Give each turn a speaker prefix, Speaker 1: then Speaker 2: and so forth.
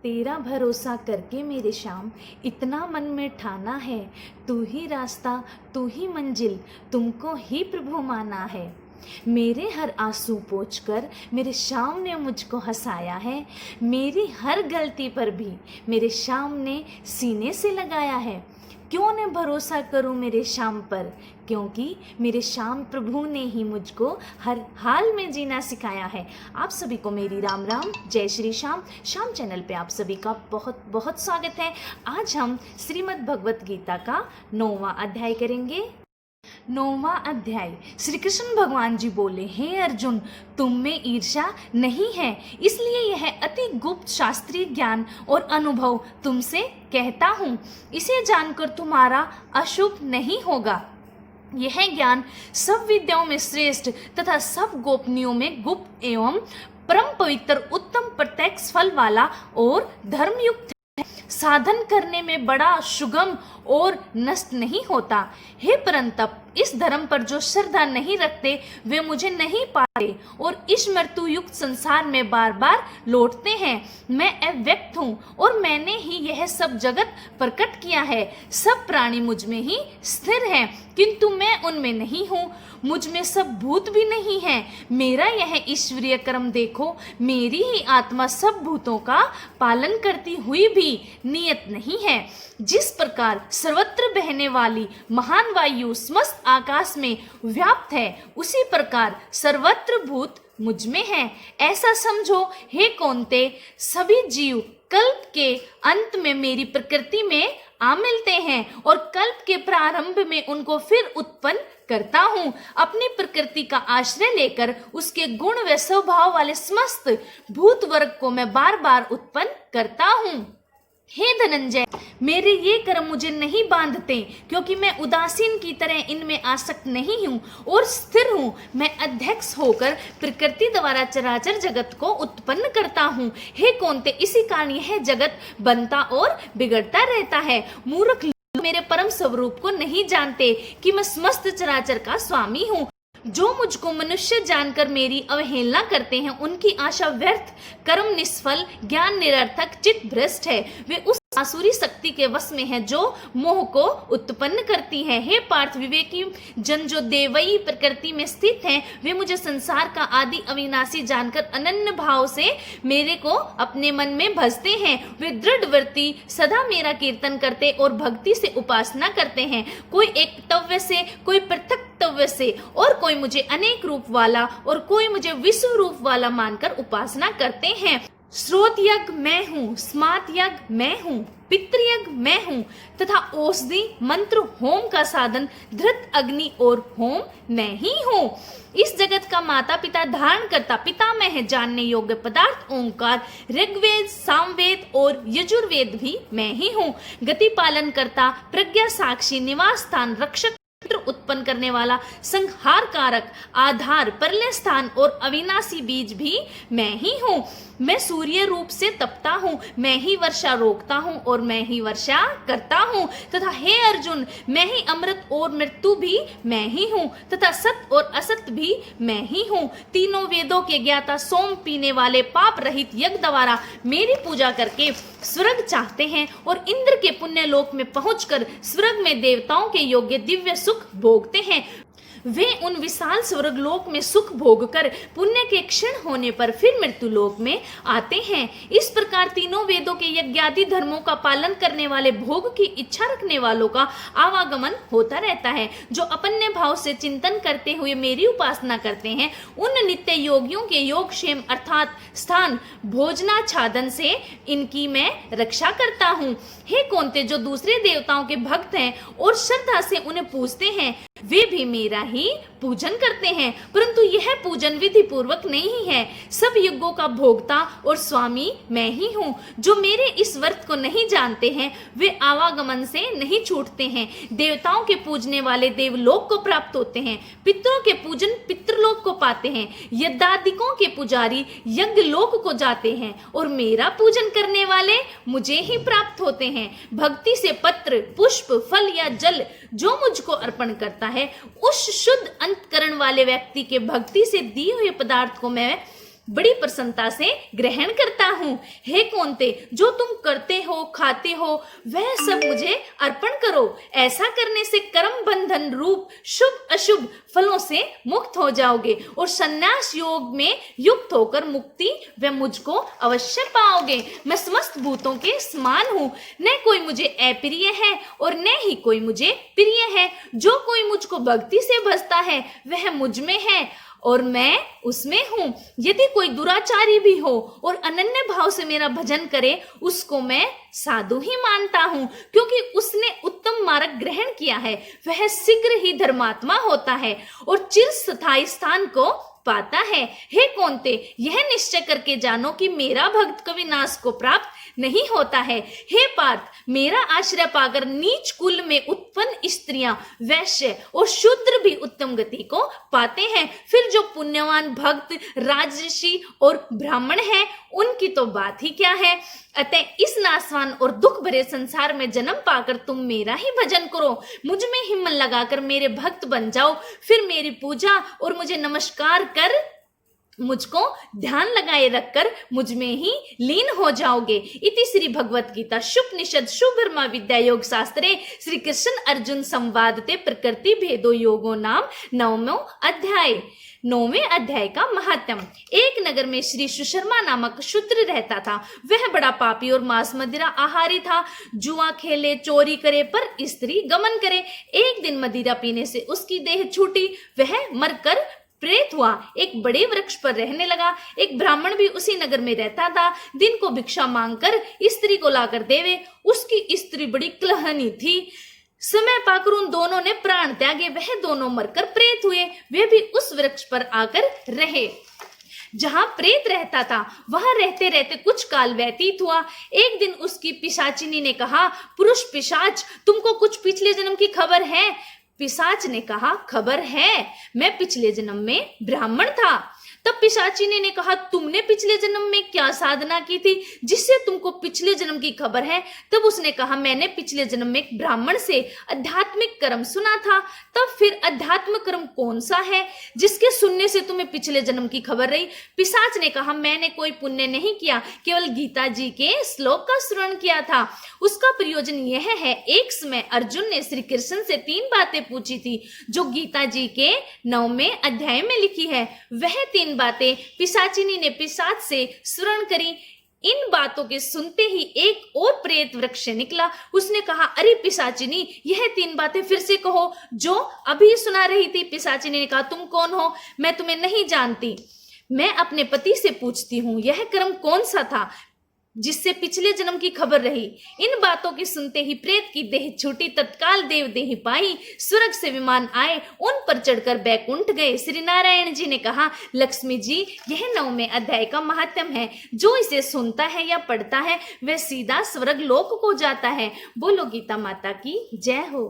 Speaker 1: तेरा भरोसा करके मेरे श्याम इतना मन में ठाना है, तू ही रास्ता तू ही मंजिल, तुमको ही प्रभु माना है। मेरे हर आंसू पोंछकर मेरे श्याम ने मुझको हंसाया है, मेरी हर गलती पर भी मेरे श्याम ने सीने से लगाया है। क्यों न भरोसा करूं मेरे श्याम पर, क्योंकि मेरे श्याम प्रभु ने ही मुझको हर हाल में जीना सिखाया है। आप सभी को मेरी राम राम, जय श्री श्याम। श्याम चैनल पे आप सभी का बहुत बहुत स्वागत है। आज हम श्रीमद् भगवत गीता का 9वां अध्याय करेंगे। 9वां अध्याय। श्री कृष्ण भगवान जी बोले, हे अर्जुन, तुम में ईर्ष्या नहीं है, इसलिए यह अति गुप्त शास्त्रीय ज्ञान और अनुभव तुमसे कहता हूँ। इसे जानकर तुम्हारा अशुभ नहीं होगा। यह ज्ञान सब विद्याओं में श्रेष्ठ तथा सब गोपनीयों में गुप्त एवं परम पवित्र उत्तम प्रत्यक्ष फल वाला और धर्मयुक्त है। साधन करने में बड़ा सुगम और नष्ट नहीं होता। हे परंतप, इस धर्म पर जो श्रद्धा नहीं रखते वे मुझे नहीं पाते और इस मृत्यु युक्त संसार में बार बार लौटते हैं। मैं अव्यक्त हूँ और मैंने ही यह सब जगत प्रकट किया है। सब प्राणी मुझ में ही स्थिर हैं, किंतु मैं उनमें नहीं हूँ। मुझ में सब भूत भी नहीं है। मेरा यह ईश्वरीय कर्म देखो, मेरी ही आत्मा सब भूतों का पालन करती हुई भी नियत नहीं है। जिस प्रकार सर्वत्र बहने वाली महान वायु समस्त आकाश में व्याप्त है, उसी प्रकार सर्वत्र भूत मुझ में है। ऐसा समझो हे कौन्ते, सभी जीव कल्प के अंत में मेरी प्रकृति में आ मिलते हैं और कल्प के प्रारंभ में उनको फिर उत्पन्न करता हूँ। अपनी प्रकृति का आश्रय लेकर उसके गुण व स्वभाव वाले समस्त भूत वर्ग को मैं बार बार उत्पन्न करता हूँ। हे धनंजय, मेरे ये कर्म मुझे नहीं बांधते, क्योंकि मैं उदासीन की तरह इनमें आसक्त नहीं हूँ और स्थिर हूँ। मैं अध्यक्ष होकर प्रकृति द्वारा चराचर जगत को उत्पन्न करता हूँ। हे कौन्ते, इसी कारण यह जगत बनता और बिगड़ता रहता है। मूर्ख लोग मेरे परम स्वरूप को नहीं जानते कि मैं समस्त चराचर का स्वामी हूँ। जो मुझको मनुष्य जानकर मेरी अवहेलना करते हैं, उनकी आशा व्यर्थ, कर्म निष्फल, ज्ञान निरर्थक, चित्त भ्रष्ट है। वे उस आसुरी शक्ति के वश में है जो मोह को उत्पन्न करती है। हे पार्थ, विवेकी जन जो देवयी प्रकृति में स्थित हैं, वे मुझे संसार का आदि अविनाशी जानकर अनन्य भाव से मेरे को अपने मन में भजते हैं। वे दृढ़ वृत्ति सदा मेरा कीर्तन करते और भक्ति से उपासना करते हैं। कोई एकतव्य से, कोई पृथक्तव्य से, और कोई मुझे अनेक रूप वाला और कोई मुझे विश्व रूप वाला मानकर उपासना करते हैं। स्रोत यज्ञ मैं हूँ, स्मार्त यज्ञ मैं हूँ, पितृयज्ञ मैं हूँ तथा औषधि मंत्र होम का साधन धृत अग्नि और होम मैं ही हूँ। इस जगत का माता पिता, धारण करता पितामह है, जानने योग्य पदार्थ ओंकार, ऋग्वेद, सामवेद और यजुर्वेद भी मैं ही हूँ। गति पालन करता, प्रज्ञा साक्षी, निवास स्थान, रक्षक, उत्पन्न करने वाला, संहार कारक, आधार, परले स्थान और अविनाशी बीज भी मैं ही हूँ। मैं सूर्य रूप से तपता हूँ, मैं ही वर्षा रोकता हूँ और मैं ही वर्षा करता हूँ। तथा हे अर्जुन, मैं ही अमृत और मृत्यु भी मैं ही हूँ तथा सत्य और असत्य भी मैं ही हूँ। तीनों वेदों के ज्ञाता, सोम पीने वाले, पाप रहित यज्ञ द्वारा मेरी पूजा करके स्वर्ग चाहते हैं और इंद्र के पुण्य लोक में पहुंचकर स्वर्ग में देवताओं के योग्य दिव्य सुख भोगते हैं। वे उन विशाल स्वर्ग लोक में सुख भोग कर पुण्य के क्षीण होने पर फिर मृत्यु लोक में आते हैं। इस प्रकार तीनों वेदों के यज्ञादि धर्मों का पालन करने वाले, भोग की इच्छा रखने वालों का आवागमन होता रहता है। जो अपने भाव से चिंतन करते हुए मेरी उपासना करते हैं, उन नित्य योगियों के योगक्षेम अर्थात स्थान, भोजनाच्छादन से इनकी मैं रक्षा करता हूँ। हे कौन्ते, जो दूसरे देवताओं के भक्त हैं और श्रद्धा से उन्हें पूजते हैं, वे भी मेरा ही पूजन करते हैं, परंतु यह पूजन विधि पूर्वक नहीं है। सब यज्ञों का भोक्ता और स्वामी मैं ही हूँ। जो मेरे इस व्रत को नहीं जानते हैं, वे आवागमन से नहीं छूटते हैं। देवताओं के पूजने वाले देवलोक को प्राप्त होते हैं, पितरों के पूजन पितृलोक को पाते हैं, यज्ञादिकों के पुजारी यज्ञ लोक को जाते हैं और मेरा पूजन करने वाले मुझे ही प्राप्त होते हैं। भक्ति से पत्र, पुष्प, फल या जल जो मुझको अर्पण करता है, उस शुद्ध अंतकरण वाले व्यक्ति के भक्ति से दिए हुए पदार्थ को मैं बड़ी प्रसन्नता से ग्रहण करता हूँ। हे कौन्ते, जो तुम करते हो खाते हो वह सब मुझे अर्पण करो। ऐसा करने से कर्म बंधन रूप शुभ अशुभ फलों से मुक्त हो जाओगे और संन्यास योग में युक्त होकर मुक्ति व मुझको अवश्य पाओगे। मैं समस्त भूतों के समान हूँ, न कोई मुझे अप्रिय है और न ही कोई मुझे प्रिय है। जो कोई मुझको भक्ति से भजता है वह मुझ में है और मैं उसमें हूं। यदि कोई दुराचारी भी हो और अनन्य भाव से मेरा भजन करे उसको मैं साधु ही मानता हूं, क्योंकि उसने उत्तम मार्ग ग्रहण किया है। वह शीघ्र ही धर्मात्मा होता है और चिरस्थायी स्थान को पाता है। हे कौन्ते, यह निश्चय करके जानो कि मेरा भक्त कभी नाश को प्राप्त नहीं होता है। हे पार्थ, मेरा आश्रय पाकर नीच कुल में उत्पन्न स्त्रियां, वैश्य और शूद्र भी उत्तम गति को पाते हैं। फिर जो पुण्यवान भक्त राजर्षि और ब्राह्मण हैं उनकी तो बात ही क्या है। अतः इस नाशवान और दुख भरे संसार में जन्म पाकर तुम मेरा ही भजन करो, मुझ में ही मन लगाकर मेरे भक्त बन जाओ। फिर मेरी पूजा और मुझे नमस्कार कर मुझको ध्यान लगाए रखकर मुझ में ही लीन हो जाओगे। इति श्री भगवत गीता शुपनिषद शुभर्मा विद्या योग शास्त्रे श्री कृष्ण अर्जुन संवादते प्रकृति भेदो योगो नाम 9वें अध्याय। 9वें अध्याय का महात्म। एक नगर में श्री सुशर्मा नामक शूद्र रहता था। वह बड़ा पापी और मांस मदिरा आहारी था। जुआ खेले, चोरी करे पर स्त्री गमन करे। एक दिन मदिरा पीने से उसकी देह छूटी, वह मरकर प्रेत हुआ, एक बड़े वृक्ष पर रहने लगा। एक ब्राह्मण भी उसी नगर में रहता था। दिन को भिक्षा मांगकर स्त्री को लाकर देवे। उसकी स्त्री बड़ी क्लहनी थी। समय पाकर उन दोनों ने प्राण त्यागे। वह दोनों मरकर प्रेत हुए। वे भी उस वृक्ष पर आकर रहे जहां प्रेत रहता था। वहां रहते रहते कुछ काल व्यतीत हुआ। एक दिन उसकी पिशाचिनी ने कहा, पुरुष पिशाच, तुमको कुछ पिछले जन्म की खबर है? पिशाच ने कहा, खबर है, मैं पिछले जन्म में ब्राह्मण था। तब पिशाचिनी ने कहा, तुमने पिछले जन्म में क्या साधना की थी जिससे तुमको पिछले जन्म की खबर है? तब उसने कहा, मैंने पिछले जन्म में एक ब्राह्मण से आध्यात्मिक कर्म सुना था। तब फिर अध्यात्म कर्म कौन सा है जिसके सुनने से तुम्हें पिछले जन्म की खबर रही? पिशाच ने कहा, मैंने कोई पुण्य नहीं किया, केवल गीता जी के श्लोक का श्रवण किया था। उसका प्रयोजन यह है, एक समय अर्जुन ने श्री कृष्ण से 3 बातें पूछी थी जो गीता जी के 9वें अध्याय में लिखी है। वह 3 बातें पिशाचिनी ने पिशाच से श्रवण करी। इन बातों के सुनते ही एक और प्रेत वृक्ष से निकला। उसने कहा, अरे पिशाचिनी, यह 3 बातें फिर से कहो जो अभी सुना रही थी। पिशाचिनी ने कहा, तुम कौन हो? मैं तुम्हें नहीं जानती। मैं अपने पति से पूछती हूँ, यह कर्म कौन सा था जिससे पिछले जन्म की खबर रही? इन बातों के सुनते ही प्रेत की देह छूटी। तत्काल देव देह पाई, स्वर्ग से विमान आए, उन पर चढ़कर बैकुंठ गए। श्री नारायण जी ने कहा, लक्ष्मी जी, यह 9वें अध्याय का महात्म है। जो इसे सुनता है या पढ़ता है वह सीधा स्वर्ग लोक को जाता है। बोलो गीता माता की जय हो।